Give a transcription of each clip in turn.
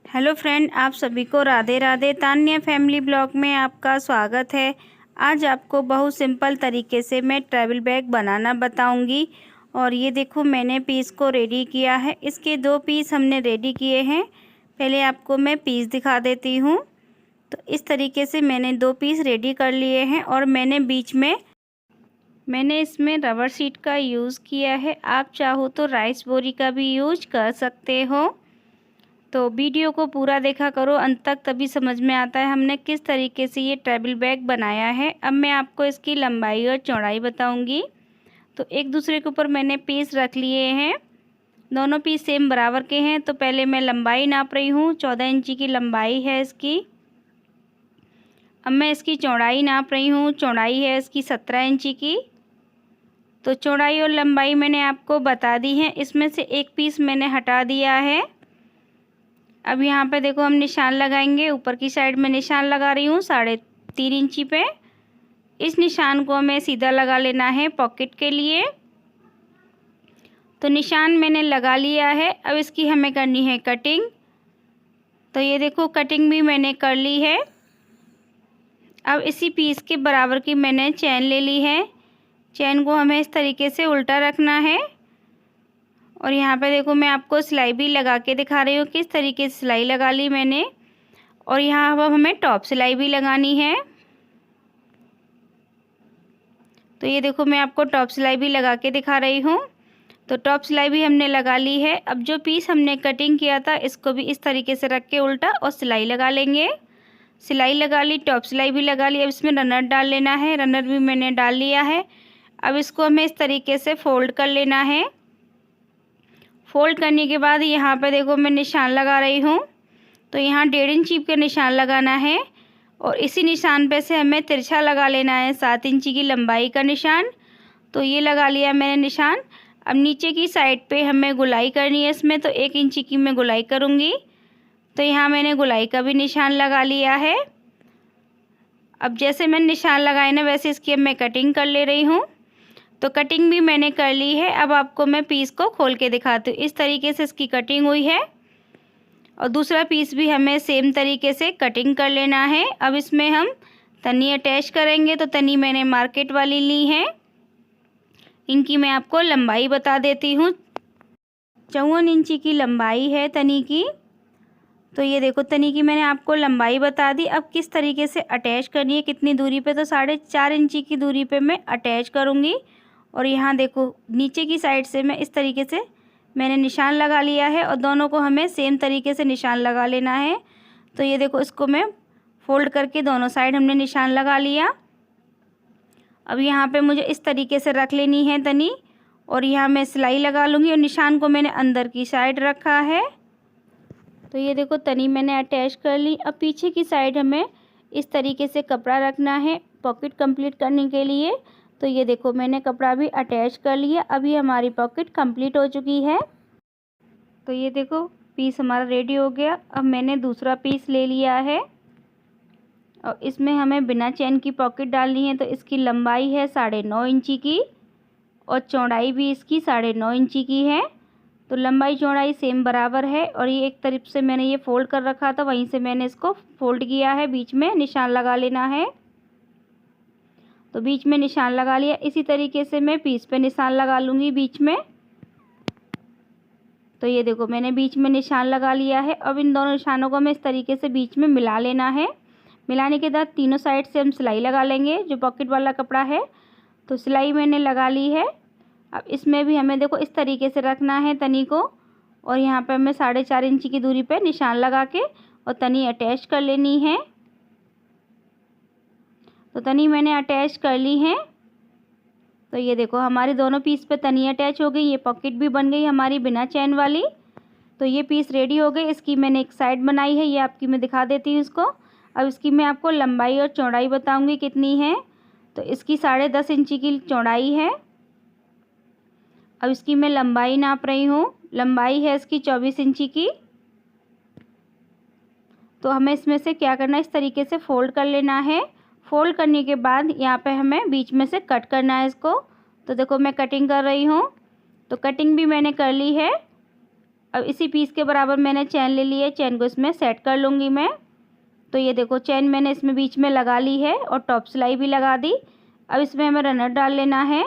Hello friend, आप सभी को राधे राधे। तान्या फैमिली ब्लॉग में आपका स्वागत है। आज आपको बहुत सिंपल तरीके से मैं ट्रैवल बैग बनाना बताऊंगी। और ये देखो, मैंने पीस को रेडी किया है। इसके 2 पीस हमने रेडी किए हैं। पहले आपको मैं पीस दिखा देती हूँ। तो इस तरीके से मैंने 2 पीस रेडी कर लिए हैं और मैंने बीच में इसमें रबर शीट का यूज़ किया है। आप चाहो तो राइस बोरी का भी यूज कर सकते हो। तो वीडियो को पूरा देखा करो अंत तक, तभी समझ में आता है हमने किस तरीके से ये ट्रैवल बैग बनाया है। अब मैं आपको इसकी लंबाई और चौड़ाई बताऊंगी। तो एक दूसरे के ऊपर मैंने पीस रख लिए हैं। दोनों पीस सेम बराबर के हैं। तो पहले मैं लंबाई नाप रही हूँ। 14 इंची की लंबाई है इसकी। अब मैं इसकी चौड़ाई नाप रही हूँ। चौड़ाई है इसकी 17 इंची की। तो चौड़ाई और लंबाई मैंने आपको बता दी है। इसमें से एक पीस मैंने हटा दिया है। अब यहाँ पे देखो, हम निशान लगाएंगे। ऊपर की साइड में निशान लगा रही हूँ 3.5 इंची पे। इस निशान को हमें सीधा लगा लेना है पॉकेट के लिए। तो निशान मैंने लगा लिया है। अब इसकी हमें करनी है कटिंग। तो ये देखो, कटिंग भी मैंने कर ली है। अब इसी पीस के बराबर की मैंने चैन ले ली है। चैन को हमें इस तरीके से उल्टा रखना है। और यहाँ पे देखो, मैं आपको सिलाई भी लगा के दिखा रही हूँ किस तरीके से सिलाई लगा ली मैंने। और यहाँ अब हमें टॉप सिलाई भी लगानी है। तो ये देखो, मैं आपको टॉप सिलाई भी लगा के दिखा रही हूँ। तो टॉप सिलाई भी हमने लगा ली है। अब जो पीस हमने कटिंग किया था, इसको भी इस तरीके से रख के उल्टा और सिलाई लगा लेंगे। सिलाई लगा ली, टॉप सिलाई भी लगा ली। अब इसमें रनर डाल लेना है। रनर भी मैंने डाल लिया है। अब इसको हमें इस तरीके से फोल्ड कर लेना है। फोल्ड करने के बाद यहाँ पे देखो, मैं निशान लगा रही हूँ। तो यहाँ 1.5 इंची का निशान लगाना है। और इसी निशान पे से हमें तिरछा लगा लेना है 7 इंची की लंबाई का निशान। तो ये लगा लिया मैंने निशान। अब नीचे की साइड पे हमें गुलाई करनी है इसमें। तो 1 इंची की मैं गुलाई करूँगी। तो यहाँ मैंने गुलाई का भी निशान लगा लिया है। अब जैसे मैंने निशान लगाए ना, वैसे इसकी अब मैं कटिंग कर ले रही हूँ। तो कटिंग भी मैंने कर ली है। अब आपको मैं पीस को खोल के दिखाती हूँ। इस तरीके से इसकी कटिंग हुई है। और दूसरा पीस भी हमें सेम तरीके से कटिंग कर लेना है। अब इसमें हम तनी अटैच करेंगे। तो तनी मैंने मार्केट वाली ली है। इनकी मैं आपको लंबाई बता देती हूँ। 54 इंची की लंबाई है तनी की। तो ये देखो, तनी की मैंने आपको लंबाई बता दी। अब किस तरीके से अटैच करनी है, कितनी दूरी पे, तो 4.5 इंची की दूरी पे मैं अटैच करूँगी। और यहाँ देखो, नीचे की साइड से मैं इस तरीके से मैंने निशान लगा लिया है। और दोनों को हमें सेम तरीके से निशान लगा लेना है। तो ये देखो, इसको मैं फोल्ड करके दोनों साइड हमने निशान लगा लिया। अब यहाँ पे मुझे इस तरीके से रख लेनी है तनी। और यहाँ मैं सिलाई लगा लूँगी। और निशान को मैंने अंदर की साइड रखा है। तो ये देखो, तनी मैंने अटैच कर ली। अब पीछे की साइड हमें इस तरीके से कपड़ा रखना है पॉकेट कंप्लीट करने के लिए। तो ये देखो, मैंने कपड़ा भी अटैच कर लिया। अभी हमारी पॉकेट कंप्लीट हो चुकी है। तो ये देखो, पीस हमारा रेडी हो गया। अब मैंने दूसरा पीस ले लिया है। और इसमें हमें बिना चैन की पॉकेट डालनी है। तो इसकी लंबाई है 9.5 इंची की। और चौड़ाई भी इसकी 9.5 इंची की है। तो लंबाई चौड़ाई सेम बराबर है। और ये एक तरफ से मैंने ये फोल्ड कर रखा था, वहीं से मैंने इसको फोल्ड किया है। बीच में निशान लगा लेना है। तो बीच में निशान लगा लिया। इसी तरीके से मैं पीस पे निशान लगा लूँगी बीच में। तो ये देखो, मैंने बीच में निशान लगा लिया है। अब इन दोनों निशानों को हमें इस तरीके से बीच में मिला लेना है। मिलाने के बाद तीनों साइड से हम सिलाई लगा लेंगे, जो पॉकेट वाला कपड़ा है। तो सिलाई मैंने लगा ली है। अब इसमें भी हमें देखो इस तरीके से रखना है तनी को। और यहाँ पे हमें 4.5 इंची की दूरी पे निशान लगा के और तनी अटैच कर लेनी है। तो तनी मैंने अटैच कर ली है। तो ये देखो, हमारी दोनों पीस पे तनी अटैच हो गई। ये पॉकेट भी बन गई हमारी बिना चैन वाली। तो ये पीस रेडी हो गई। इसकी मैंने एक साइड बनाई है, ये आपकी मैं दिखा देती हूँ इसको। अब इसकी मैं आपको लंबाई और चौड़ाई बताऊँगी कितनी है। तो इसकी 10.5 इंची की चौड़ाई है। अब इसकी मैं लंबाई नाप रही हूँ। लंबाई है इसकी 24 इंची की। तो हमें इसमें से क्या करना है, इस तरीके से फोल्ड कर लेना है। फोल्ड करने के बाद यहाँ पे हमें बीच में से कट करना है इसको। तो देखो, मैं कटिंग कर रही हूँ। तो कटिंग भी मैंने कर ली है। अब इसी पीस के बराबर मैंने चैन ले ली है, चैन को इसमें सेट कर लूँगी मैं। तो ये देखो चैन मैंने इसमें बीच में लगा ली है और टॉप सिलाई भी लगा दी। अब इसमें हमें रनर डाल लेना है,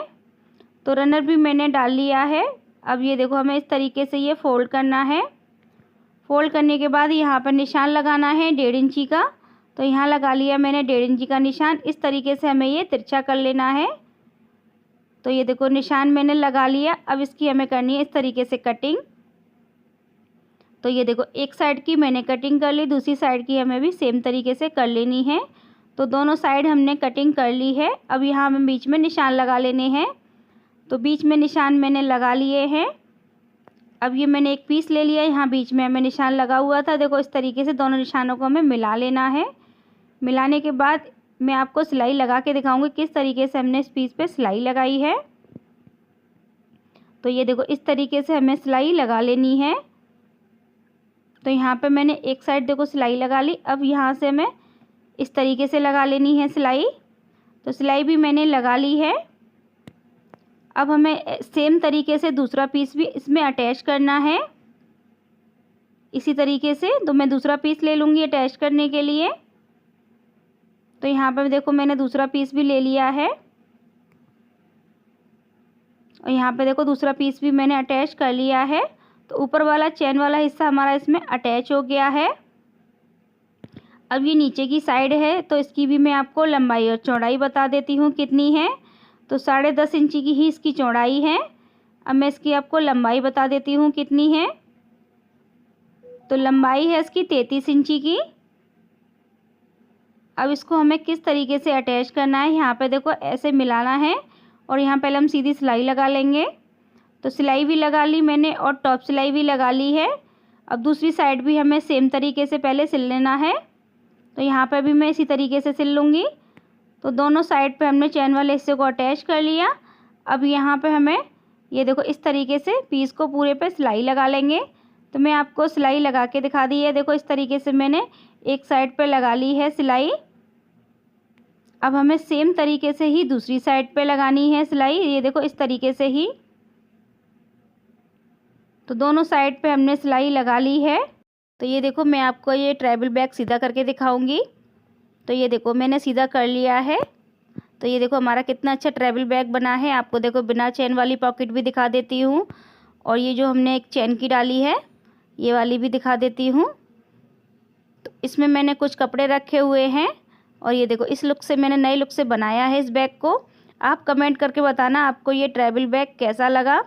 तो रनर भी मैंने डाल लिया है। अब ये देखो हमें इस तरीके से ये फ़ोल्ड करना है। फ़ोल्ड करने के बाद यहाँ पर निशान लगाना है 1.5 इंची का, तो यहाँ लगा लिया मैंने 1.5 इंची का निशान। इस तरीके से हमें ये तिरछा कर लेना है। तो ये देखो निशान मैंने लगा लिया। अब इसकी हमें करनी है इस तरीके से कटिंग। तो ये देखो एक साइड की मैंने कटिंग कर ली, दूसरी साइड की हमें भी सेम तरीके से कर लेनी है। तो दोनों साइड हमने कटिंग कर ली है। अब यहाँ हमें बीच में निशान लगा लेने हैं। तो बीच में निशान मैंने लगा लिए हैं। अब ये मैंने एक पीस ले लिया, यहाँ बीच में हमें निशान लगा हुआ था। देखो इस तरीके से दोनों निशानों को हमें मिला लेना है। मिलाने के बाद मैं आपको सिलाई लगा के दिखाऊंगी किस तरीके से हमने इस पीस पे सिलाई लगाई है। तो ये देखो इस तरीके से हमें सिलाई लगा लेनी है। तो यहाँ पे मैंने एक साइड देखो सिलाई लगा ली। अब यहाँ से हमें इस तरीके से लगा लेनी है सिलाई। तो सिलाई भी मैंने लगा ली है। अब हमें सेम तरीके से दूसरा पीस भी इसमें अटैच करना है इसी तरीके से। तो मैं दूसरा पीस ले लूँगी अटैच करने के लिए। तो यहाँ पर देखो मैंने दूसरा पीस भी ले लिया है और यहाँ पे देखो दूसरा पीस भी मैंने अटैच कर लिया है। तो ऊपर वाला चैन वाला हिस्सा हमारा इसमें अटैच हो गया है। अब ये नीचे की साइड है, तो इसकी भी मैं आपको लंबाई और चौड़ाई बता देती हूँ कितनी है। तो 10.5 इंची की ही इसकी चौड़ाई है। अब मैं इसकी आपको लंबाई बता देती हूँ कितनी है। तो लंबाई है इसकी 33 इंची की। अब इसको हमें किस तरीके से अटैच करना है, यहाँ पे देखो ऐसे मिलाना है और यहाँ पहले हम सीधी सिलाई लगा लेंगे। तो सिलाई भी लगा ली मैंने और टॉप सिलाई भी लगा ली है। अब दूसरी साइड भी हमें सेम तरीके से पहले सिल लेना है। तो यहाँ पर भी मैं इसी तरीके से सिल लूँगी। तो दोनों साइड पे हमने चैन वाले हिस्से को अटैच कर लिया। अब यहाँ पे हमें ये देखो इस तरीके से पीस को पूरे पे सिलाई लगा लेंगे। तो मैं आपको सिलाई लगा के दिखा दी है। देखो इस तरीके से मैंने एक साइड पे लगा ली है सिलाई। अब हमें सेम तरीके से ही दूसरी साइड पे लगानी है सिलाई। ये देखो इस तरीके से ही। तो दोनों साइड पे हमने सिलाई लगा ली है। तो ये देखो मैं आपको ये ट्रैवल बैग सीधा करके दिखाऊंगी। तो ये देखो मैंने सीधा कर लिया है। तो ये देखो हमारा कितना अच्छा ट्रैवल बैग बना है। आपको देखो बिना चैन वाली पॉकेट भी दिखा देती हूँ और ये जो हमने एक चैन की डाली है ये वाली भी दिखा देती हूँ। तो इसमें मैंने कुछ कपड़े रखे हुए हैं और ये देखो इस लुक से मैंने नए लुक से बनाया है इस बैग को। आप कमेंट करके बताना आपको ये ट्रैवल बैग कैसा लगा।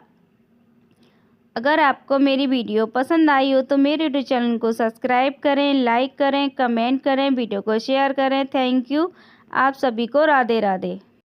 अगर आपको मेरी वीडियो पसंद आई हो तो मेरे यूट्यूब चैनल को सब्सक्राइब करें, लाइक करें, कमेंट करें, वीडियो को शेयर करें। Thank you. आप सभी को राधे राधे।